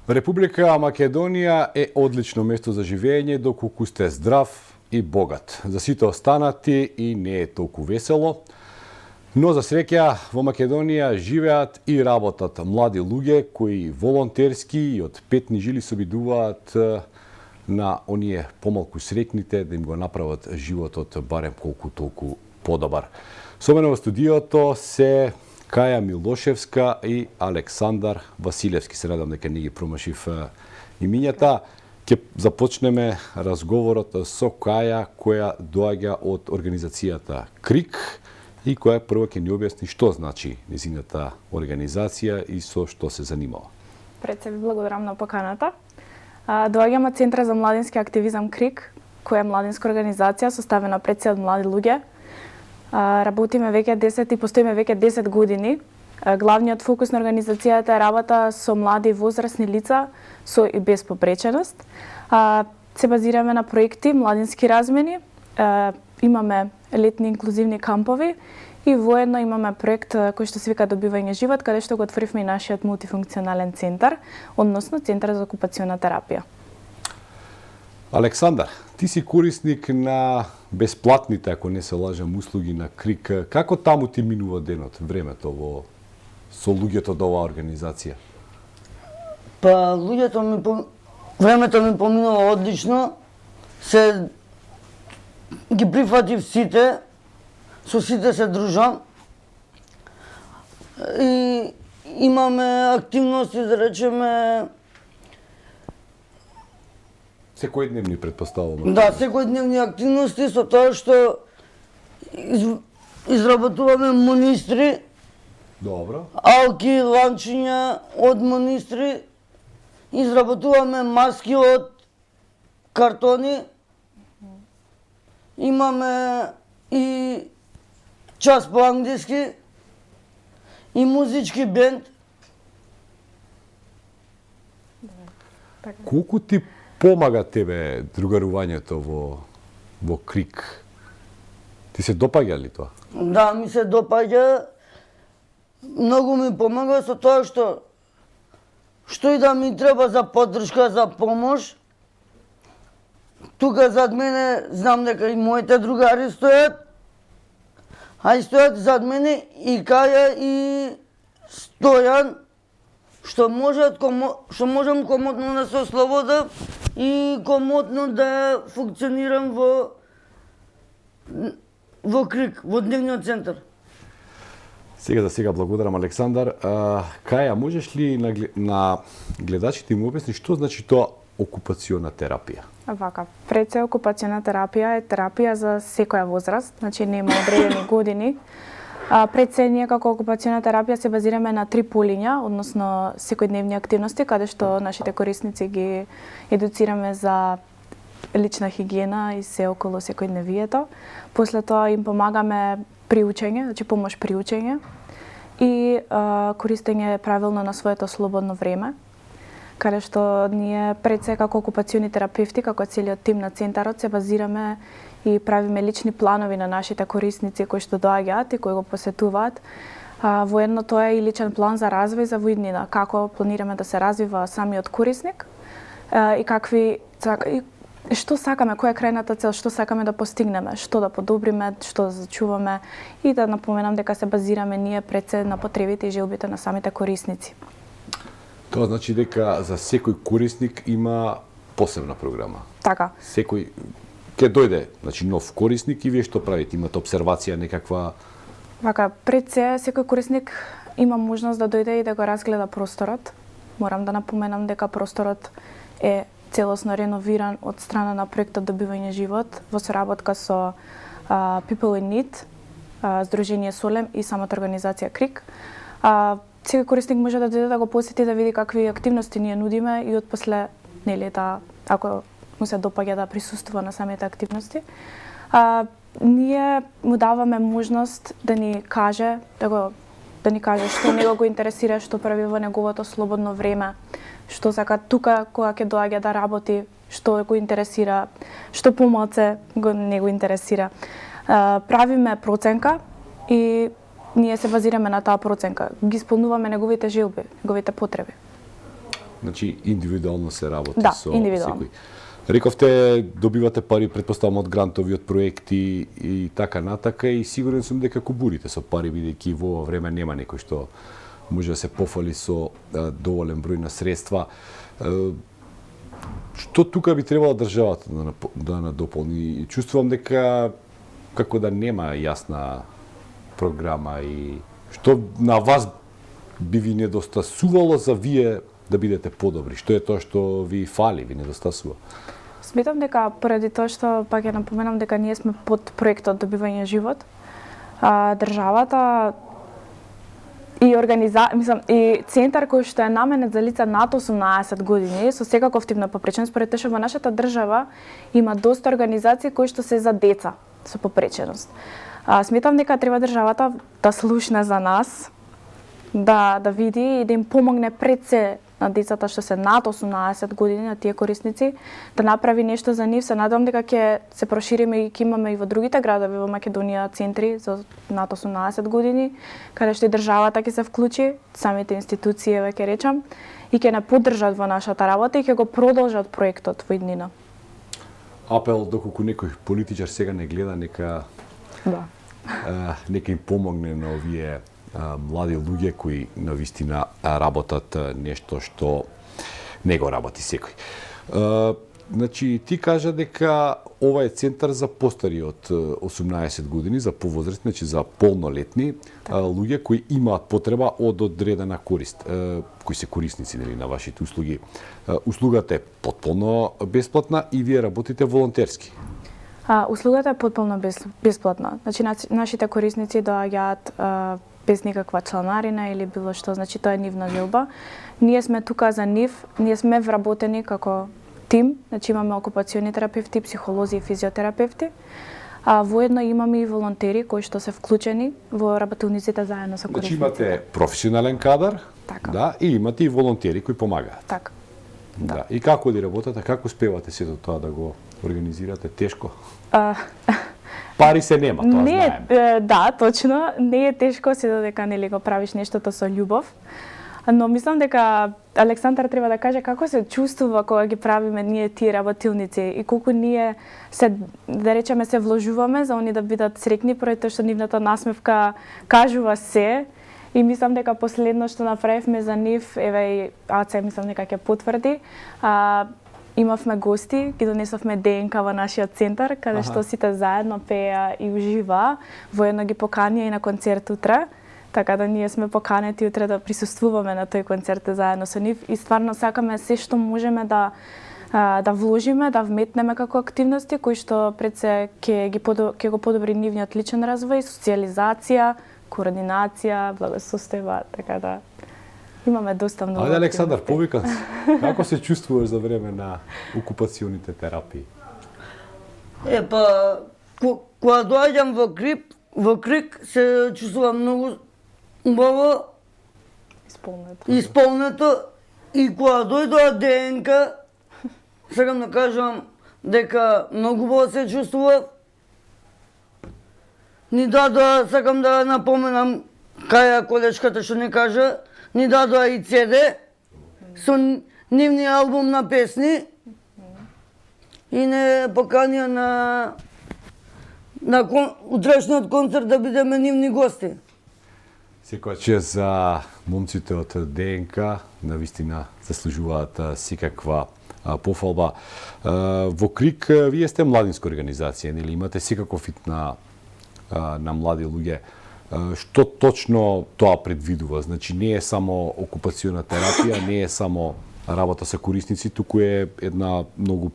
Република Македонија е одлично место за живење доколку сте здрав и богат. За сите останати и не е толку весело, но за среќа во Македонија живеат и работат млади луѓе кои волонтерски и од петни жили се обидуваат на оние помалку среќните да им го направат животот барем колку толку подобар. Со мене во студиото се Каја Милошевска и Александар Василевски. Се надам дека не ги промашив имињата. Ќе започнеме разговорот со Каја, која доаѓа од организацијата КРИК и која прво ќе ни објасни што значи незината организација и со што се занимава. Пред се ви благодарам на поканата. Доаѓам од Центар за младински активизам КРИК, која е младинска организација составена пред се од млади луѓе. Работиме веќе 10 и постоиме веќе 10 години. Главниот фокус на организацијата е работа со млади и возрастни лица со и без попреченост. Се базираме на проекти младински размени, имаме летни инклузивни кампови и воедно имаме проект кој што се вика Добивање живот, каде што го отворивме и нашиот мултифункционален центар, односно Центар за окупациона терапија. Александар, ти си корисник на бесплатните, ако не се лажам, услуги на КРИК. Како таму ти минува денот, времето со луѓето од оваа организација? Па, времето ми поминува одлично. Ги прифатив сите, со сите се дружам. И имаме активности, да речеме, Секојдневни, предпоставувам. Да, секојдневни активности со тоа што изработуваме монистри. Добро. Алки, ланчиња од монистри. Изработуваме маски од картони. Имаме и час по англиски и музички бенд. Колку ти помага тебе другарувањето во КРИК? Ти се допаѓа ли тоа? Да, ми се допаѓа. Многу ми помага со тоа што и да ми треба за поддршка, за помош. Тука зад мене знам дека и моите другари стојат, а и стојат зад мене и Каја и Стојан, што можам комотно да се ослободам и комотно да функционирам во КРИК, во дневниот центар. Сега за сега благодарам, Александар. Каја, можеш ли на гледачите им објасни што значи тоа окупациона терапија? Вака, пред се окупациона терапија е терапија за секоја возраст, значи нема одредени години. Пред се ние како окупациона терапија се базираме на 3 полиња, односно секојдневни активности, каде што нашите корисници ги едуцираме за лична хигиена и се околу секојдневието. После тоа им помагаме при учење, значи помош при учење и користење правилно на своето слободно време, каде што ние пред се како окупациони терапевти, како целиот тим на центарот се базираме и правиме лични планови на нашите корисници кои што доаѓаат и кои го посетуваат. Воедно тоа е и личен план за развој за воиднина, како планираме да се развива самиот корисник и што сакаме, која е крајната цел, што сакаме да постигнеме, што да подобриме, што да зачуваме и да напоменам дека се базираме ние пред се на потребите и желбите на самите корисници. Тоа значи дека за секој корисник има посебна програма. Така. Секој ќе дојде, значи нов корисник и вие што правите? Имате обсервација некаква? Вака, пред се секој корисник има можност да дојде и да го разгледа просторот. Морам да напоменам дека просторот е целосно реновиран од страна на проектот Добивање живот во соработка со People in Need, Сдружение Солем и самата организација КРИК. Секој корисник може да дојде да го посети, да види какви активности ние нудиме и отпосле, ако му се допаѓа да присуствува на самите активности. Ние му даваме можност да ни каже, што него го интересира, што прави во неговото слободно време, што сака тука кога ќе доаѓа да работи, што го интересира, што помалце не го интересира. Правиме проценка и ние се базираме на таа проценка. Ги исполнуваме неговите желби, неговите потреби. Значи индивидуално се работи Да, со индивидуално. секој. Рековте добивате пари претпоставам од грантови, од проекти и така натака и сигурен сум дека кубурите со пари бидејќи во ова време нема некој што може да се пофали со доволен број на средства. Што тука би требало државата да надополни? Чувствувам дека како да нема јасна програма и што на вас би ви недостасувало за вие да бидете подобри? Што е тоа што ви фали, ви недостасува? Сметам дека поради тоа што пак ја напоменам дека ние сме под проектот Добивање живот, државата и центар кој што е наменет за лица над 18 години со секаков тип на попреченост, според тоа што во нашата држава има доста организации кои што се за деца со попреченост. Сметам дека треба државата да слушне за нас, да види и да им помогне пред се на децата што се над 18 години, на тие корисници, да направи нешто за нив. Се надевам дека ќе се прошириме и ќе имаме и во другите градови во Македонија центри за над 18 години, каде што и државата ќе се вклучи, самите институции, ќе речам, и ќе не поддржат во нашата работа и ќе го продолжат проектот во иднина. Апел доколку некој политичар сега не гледа, нека им помогне на овие млади луѓе кои навистина работат нешто што не го работи секој. Значи, ти кажа дека ова е центар за постари од 18 години, за повозрастни, значи за полнолетни луѓе кои имаат потреба од одредена корист, кои се корисници нели на вашите услуги. Услугата е потполно бесплатна и вие работите волонтерски. Услугата е потполно бесплатна. Значи, нашите корисници доаѓаат без никаква чланарина или било што, значи тоа е нивна желба. Ние сме тука за нив, ние сме вработени како тим, значи имаме окупациони терапевти, психолози и физиотерапевти. Воедно имаме и волонтери кои што се вклучени во работилниците заедно со корисниците. Значи имате професионален кадар, така. Да, и имате и волонтери кои помагаат. Така. Да. И како ли работата, како успевате сето тоа да го организирате? Тешко? Пари се нема, тоа знаеме. Да, точно. Не е тешко се додека нели го правиш нештото со љубов. Но мислам дека Александар треба да каже како се чувствува кога ги правиме ние тие работилници и колку ние се, да речеме, се вложуваме за они да бидат среќни, поради тоа што нивната насмевка кажува се. И мислам дека последно што направивме за нив, еве и Аце мислам дека ќе потврди, имавме гости, ги донесовме ДНК во нашиот центар, каде што сите заедно пеа и уживаа, воедно ги поканија и на концерт утре, така да ние сме поканети утре да присуствуваме на тој концерт заедно со нив и стварно сакаме се што можеме да вложиме, да вметнеме како активности кои што пред се ќе го подобри нивниот личен развој, социјализација, координација, благосостојба, така да имаме доста многу. Ајде Александар, повикан се. Како се чувствуваш за време на окупационите терапии? Кога доаѓам во Крик се чувствувам многу убаво, исполнето и кога дојдоа ДНК, сакам да кажам дека многу убаво се чувствував. Ни дадоа, сакам да напоменам, каја колешката што не кажа, ни дадоа и CD со нивни албум на песни и не поканија на утрешниот концерт да бидеме нивни гости. Секоја чест за момците од ДНК, навистина заслужуваат секаква пофалба. Во Крик вие сте младинска организација, нели имате секаков вид на млади луѓе. Што точно тоа предвидува? Значи не е само окупациона терапија, не е само работа со корисници, туку е една многу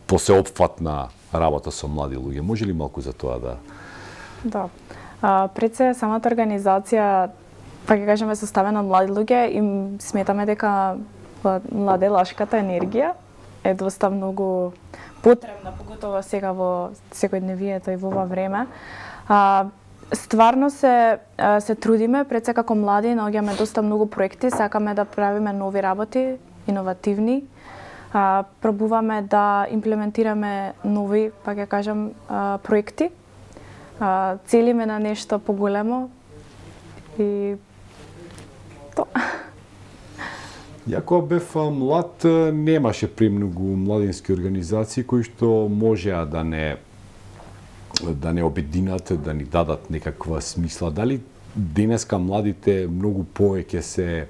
посеопфатна работа со млади луѓе. Може ли малку за тоа да? Да. Пред се самата организација, пак ќе кажеме, составена од млади луѓе и сметаме дека младелашката енергија е доста многу потребна, поготово сега во секојдневието и во ова време. Стварно се трудиме, пред се како млади, наоѓаме доста многу проекти, сакаме да правиме нови работи, иновативни. Пробуваме да имплементираме нови, пак ќе кажам, проекти. Целиме на нешто поголемо и тоа. Ја кога бев млад, немаше премногу младински организации кои што можеа да не обединат, да ни дадат некаква смисла. Дали денеска младите многу повеќе се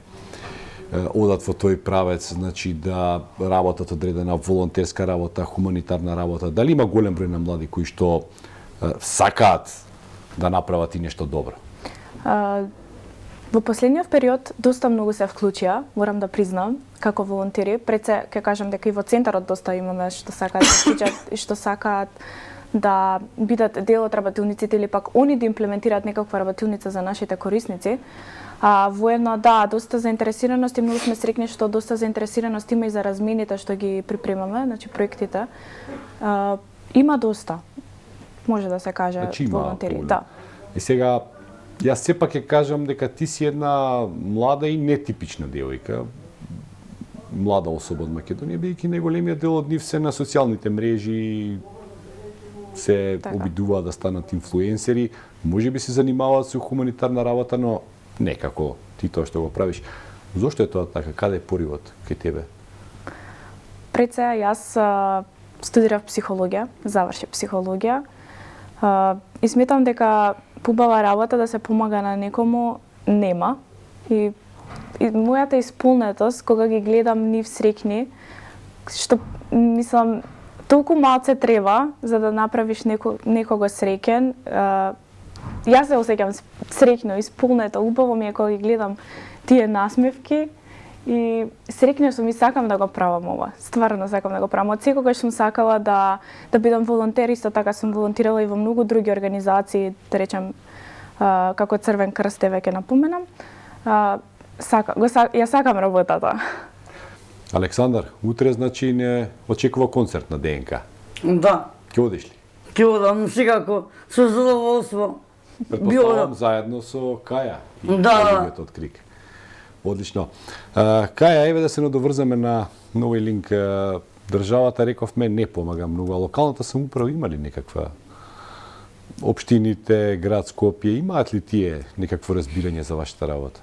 одат во тој правец, значи да работат одредена волонтерска работа, хуманитарна работа? Дали има голем број на млади кои што сакаат да направат и нешто добро? Во последниот период доста многу се вклучија, морам да признам, како волонтери. Пред се ќе кажам дека и во центарот доста имаме што сакаат да вклучат и што сакаат да бидат дел од работилниците или пак они да имплементираат некаква работилница за нашите корисници. Воедно, да, доста заинтересираност и многу сме среќни што доста заинтересираност има и за размените што ги припремаме, значи проектите. Има доста, може да се каже, значи, волонтери. Да. И сега, јас сепак ќе кажам дека ти си една млада и нетипична девојка, млада особа од Македонија, бидејќи најголемиот дел од нив се на социјалните мрежи, се обидуваат да станат инфлуенсери, можеби се занимаваат со хуманитарна работа, но некако ти тоа што го правиш. Зошто е тоа така? Каде е поривот кај тебе? Пред се, јас студирав психологија, завршив психологија и сметам дека побава работа да се помага на некому нема. И мојата исполнетост, кога ги гледам нив среќни, што мислам, толку малце треба за да направиш некого среќен. Јас се осеќам среќно, исполнета, убаво ми е кога ги гледам тие насмевки и среќна сум и сакам да го правам ова. Стварно сакам да го правам. Од секогаш сум сакала да бидам волонтер, исто така сум волонтирала и во многу други организации, да речем како Црвен крст, веќе напоменам. Ја сакам работата. Александар, утре значи не очекува концерт на ДНК. Да. Ќе одиш ли? Ќе одам секако, со задоволство. Предпоставам заедно со Каја и да. од Крик. Одлично. Каја, еве да се надоврзаме на новој линк. Државата, рековме, не помага многу, а локалната самоуправа има ли некаква? Општините, град Скопје, имаат ли тие некакво разбирање за вашата работа?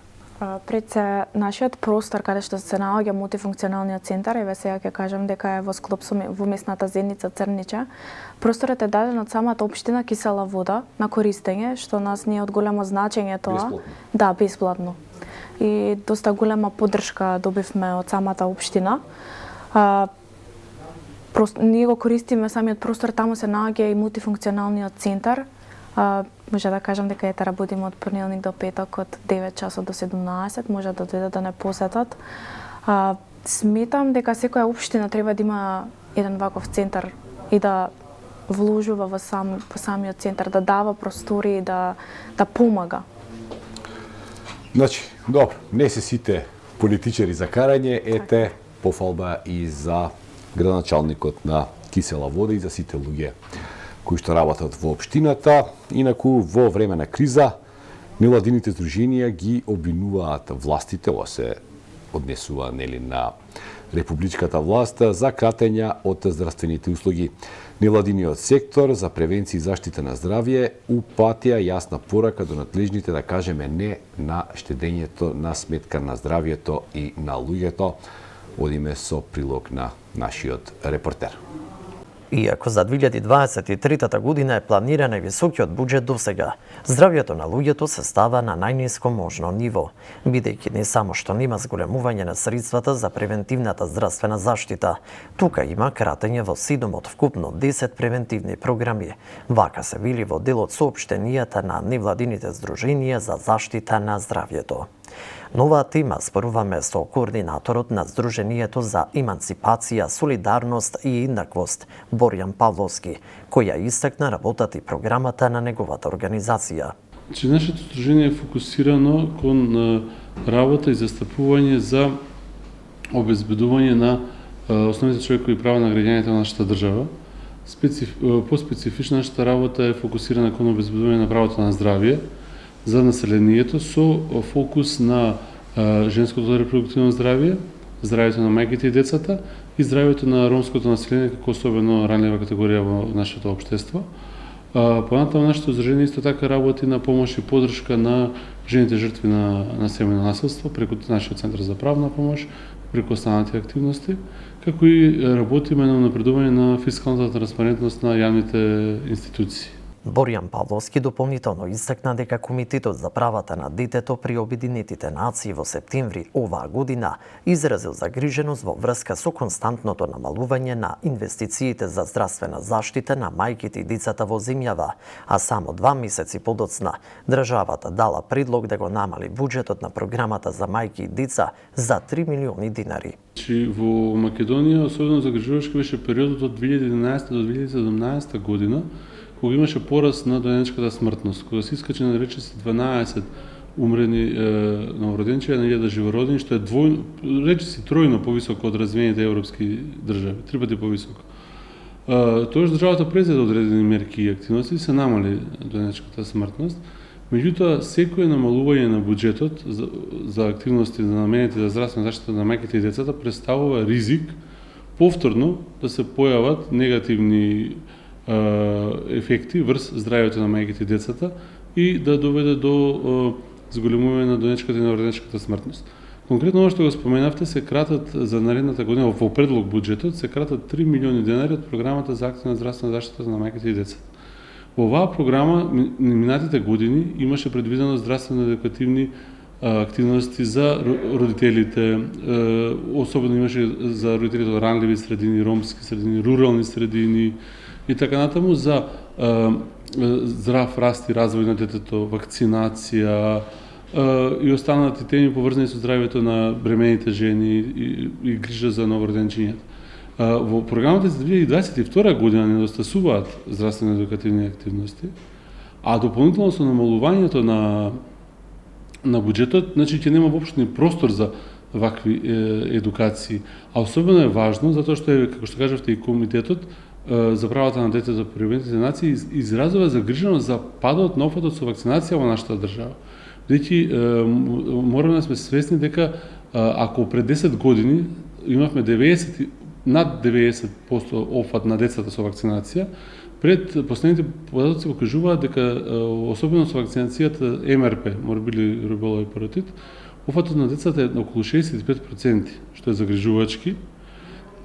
Пред се, нашиот простор каде што се наоѓа мултифункционалниот центар, еве сега ќе кажам дека е во склоп во местната заедница Црнича. Просторот е даден од самата општина Кисела вода на користење, што нас не е од големо значење тоа. Бесплатно? Да, бесплатно. И доста голема поддршка добивме од самата општина. Ние го користиме самиот простор, таму се наоѓа и мултифункционалниот центар. Може да кажам дека ете работиме од понеделник до петок од 9 часот до 17, може да дојдат да не посетат. Сметам дека секоја општина треба да има еден ваков центар и да вложува во самиот центар, да дава простори, да помага. Значи, добро, не се сите политичари за карање, ете пофалба и за градоначалникот на Кисела вода и за сите луѓе кои што работат во општината. Инаку, во време на криза, невладините здруженија ги обвинуваат властите, ова се однесува нели на републичката власт, за кратења од здравствените услуги. Невладиниот сектор за превенција и заштита на здравје упатија јасна порака до надлежните да кажеме не на штедењето на сметка на здравјето и на луѓето. Одиме со прилог на нашиот репортер. Иако за 2023 година е планиран највисокиот буџет досега, здравјето на луѓето се става на најниско можно ниво, бидејќи не само што нема зголемување на средствата за превентивната здравствена заштита, тука има кратење во 7 од вкупно 10 превентивни програми. Вака се вели во дел од соопштенијата на невладините здруженија за заштита на здравјето. Новаа тема споруваме со координаторот на Сдруженијето за еманципација, солидарност и еднаквост, Борјан Павловски, која истакна работата и програмата на неговата организација. Нашето сдружение е фокусирано кон работа и застапување за обезбедување на основните човекови права на граѓаните на нашата држава. По-специфично нашата работа е фокусирана кон обезбедување на правото на здравје за населението со фокус на женското репродуктивно здравје, здравјето на мајките и децата и здравјето на ромското население како особено ранлива категорија во нашето општество. Понатаму нашето здружение исто така работи на помош и поддршка на жените жртви на семејно насилство преку нашиот центар за правна помош преку останати активности, како и работиме на напредување на фискалната транспарентност на јавните институции. Боријан Павловски дополнително истакна дека Комитетот за правата на детето при Обединетите нации во септември оваа година изразил загриженост во врска со константното намалување на инвестициите за здравствена заштита на мајките и децата во земјава, а само 2 месеци подоцна државата дала предлог да го намали буџетот на програмата за мајки и деца за 3 милиони динари. Во Македонија особено загрижувачки беше периодот од 2011 до 2017 година, кога имаше пораст на дојнечката смртност, кога се искачи на речиси 12 умрени новороденчеви на 1000 живородени, што е речиси тројно повисоко од развиените европски држави, 3 пати повисоко. Тоаш државата презеде одредени мерки и активности се намали дојнечката смртност, меѓутоа секое намалување на буџетот за активности за наменети за здравствена заштита на мајките и децата представува ризик повторно да се појават негативни ефекти врз здравјето на мајките и децата и да доведе до зголемување на дојнечката и новороденчката смртност. Конкретно оно што го споменавте, се кратат за наредната година во предлог буџетот се кратат 3 милиони денари од програмата за активна здравствена заштита на мајките и децата. Во оваа програма минатите години имаше предвидено здравствено едукативни активности за родителите, особено имаше за родителите од ранливи средини, ромски средини, рурални средини и така натаму за здрав раст и развој на детето, вакцинација и останати теми поврзани со здравјето на бремените жени и грижа за новороденчињата. Во програмата за 2022 година недостасуваат здравствено едукативни активности, а дополнително со намалувањето на буџетот, значи ќе нема воопшто ни простор за вакви едукации. А особено е важно затоа што е, како што кажавте, и Комитетот за правата на детето при Обединетите нации изразува загриженост за падот на офатот со вакцинација во нашата држава. Бидејќи мораме да сме свесни дека ако пред 10 години имавме над 90% офат на децата со вакцинација, пред последните податоци покажуваат дека особено со вакцинацијата МРП, морбили рубелови паротит, офатот на децата е околу 65%, што е загрижувачки.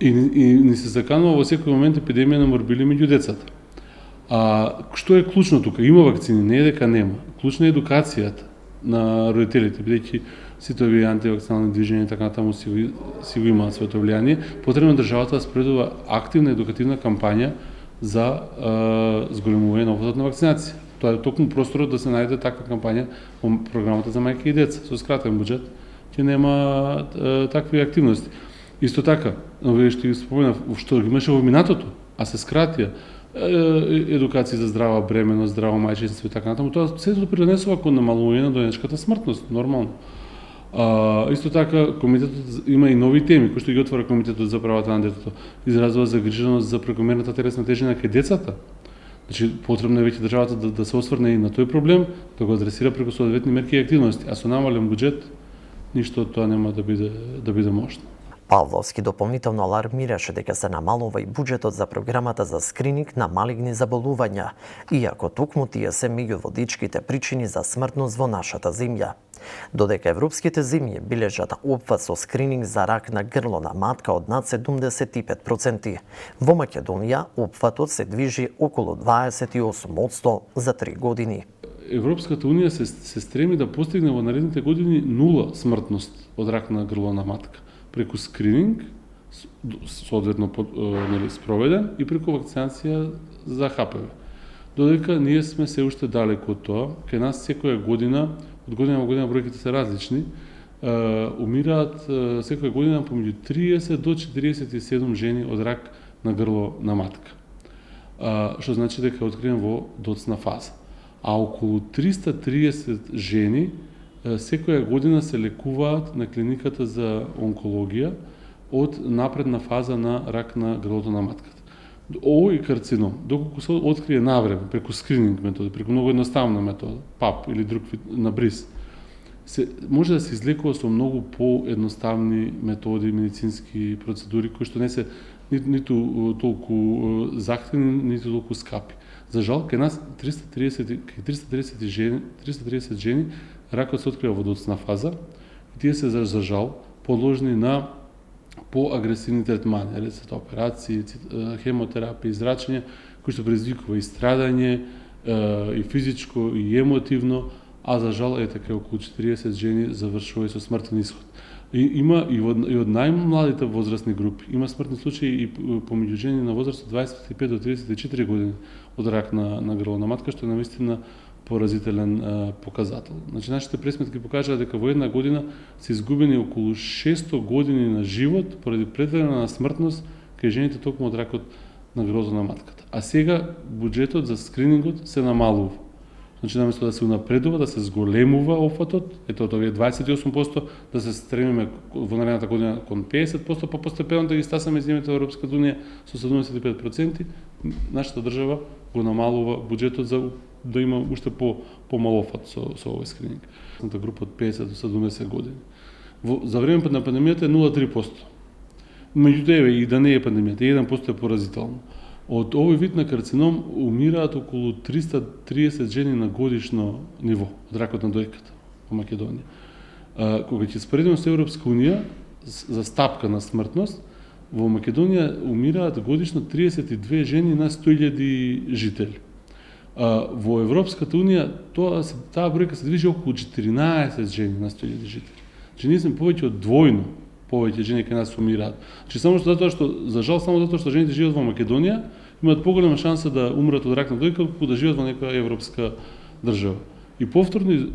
И ни се заканува во секој момент епидемија на морбили меѓу децата. Што е клучно тука? Има вакцини, не е дека нема. Клучна е едукацијата на родителите, бидејќи сите овие антивакцинални движења и така натаму си го имаат своето влијание. Потребно државата да спредува активна едукативна кампања за зголемување на офатот на вакцинација. Тоа е токму просторот да се најде таква кампања во програмата за мајки и деца. Со скратен буџет ќе нема такви активности. Исто така, овие што ги споменав, што ги имаше во минатото, а се скратија, едукација за здрава бременост, здраво мајчинство и така натаму, тоа сето придонесува кон намалување на дојнечката смртност, нормално. Исто така, Комитетот има и нови теми, кои што ги отвора Комитетот за правата на детето, изразува загриженост за прекомерната телесна тежина кај децата. Значи, потребно е веќе државата да се осврне и на тој проблем, да го адресира преку соодветни мерки и активности, а со намален буџет, ништо од тоа нема да биде можно. Павловски дополнително алармираше дека се намалува и буџетот за програмата за скрининг на малигни заболувања, иако токму тие се меѓу водичките причини за смртност во нашата земја. Додека европските земји бележат опфат со скрининг за рак на грло на матка од над 75%, во Македонија опфатот се движи околу 28% за 3 години. Европската унија се стреми да постигне во наредните години нула смртност од рак на грло на матка, преку скрининг, соодветно спроведен, и преку вакцинација за ХПВ. Додека ние сме се уште далеку од тоа, кај нас секоја година, од година во година бројките се различни, умираат секоја година помеѓу 30 до 47 жени од рак на грло на матка. Што значи дека е откриен во доцна фаза. А околу 330 жени секоја година се лекуваат на клиниката за онкологија од напредна фаза на рак на грлото на матката. Овој карцином, доколку се открие навреме преку скрининг методи, преку многу едноставна метода, ПАП или друг вид на бриз, може да се излекува со многу поедноставни методи, медицински процедури кои што не се ниту толку захтени, ниту толку скапи. За жал, кај нас 330 жени ракот се открива во доцна фаза и тие се за жал подложни на поагресивни третмани, рецете операции, хемотерапија, зрачење, кои што предизвикува и страдање, и физичко, и емотивно, а за жал е така околу 40 жени завршува и со смртен исход. Има и од најмладите возрастни групи, има смртни случаи и помеѓу жени на возраст од 25 до 34 години од рак на грло на матка, што е навистина поразителен показател. Значи, нашите пресметки покажаа дека во една година се изгубени околу 600 години на живот поради претерана смртност кај жените токму од ракот на грлото на матката. А сега буџетот за скринингот се намалува. Значи, наместо да се унапредува, да се зголемува опфатот, ето од овие 28%, да се стремиме во наредната година кон 50%, па постепено да ги стасаме земјите во Европската унија со 75%, нашата држава го намалува буџетот за да има уште помал опфат со овој скрининг. На група од 50 до 70 години. За време на пандемијата е 0,3%. Меѓутоа, и да не е пандемијата, 1% е поразително. Од овој вид на карцином умираат околу 330 жени на годишно ниво од ракот на дојката во Македонија. Кога ќе споредиме со Европска унија за стапка на смртност, во Македонија умираат годишно 32 жени на 100.000 жители. Во Европската унија таа бројка се движи околу 14 жени на 100.000 жители. Значи ние сме повеќе од двојно повеќе жени кај нас умираат. Значи само затоа што жените живеат во Македонија, имаат поголема шанса да умрат од рак на дојка, колку да живеат во некоја европска држава. И повторно,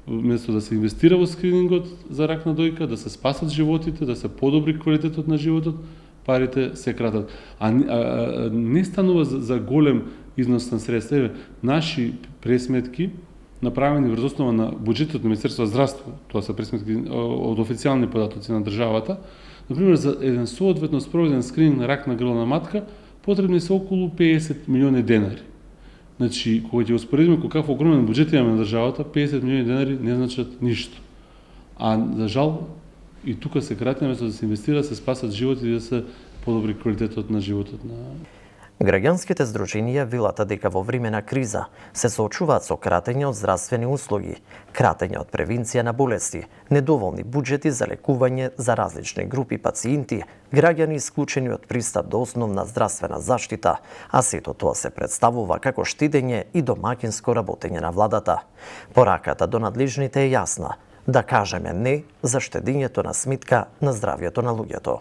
место да се инвестира во скринингот за рак на дојка, да се спасат животите, да се подобри квалитетот на животот, парите се кратат. Не станува за голем износ на средства. Наши пресметки, направени врз основа на буџетот на Министерството за здравство, тоа се пресметки од официјални податоци на државата, например, за еден соодветно спроведен скрининг на рак на грло на матка, потребни се околу 50 милиони денари. Значи, кога ќе успоредиме каков огромен буџет имаме на државата, 50 милиони денари не значат ништо. А за жал и тука се крати, наместо да се инвестира, се спасат животи и да се подобри квалитетот на животот на Граѓанските здруженија велат дека во време на криза се соочуваат со кратење од здравствени услуги, кратење од превенција на болести, недоволни буџети за лекување за различни групи пациенти, граѓани исклучени од пристап до основна здравствена заштита, а сето тоа се представува како штедење и домаќинско работење на владата. Пораката до надлежните е јасна: да кажеме не за штедењето на сметка на здравјето на луѓето.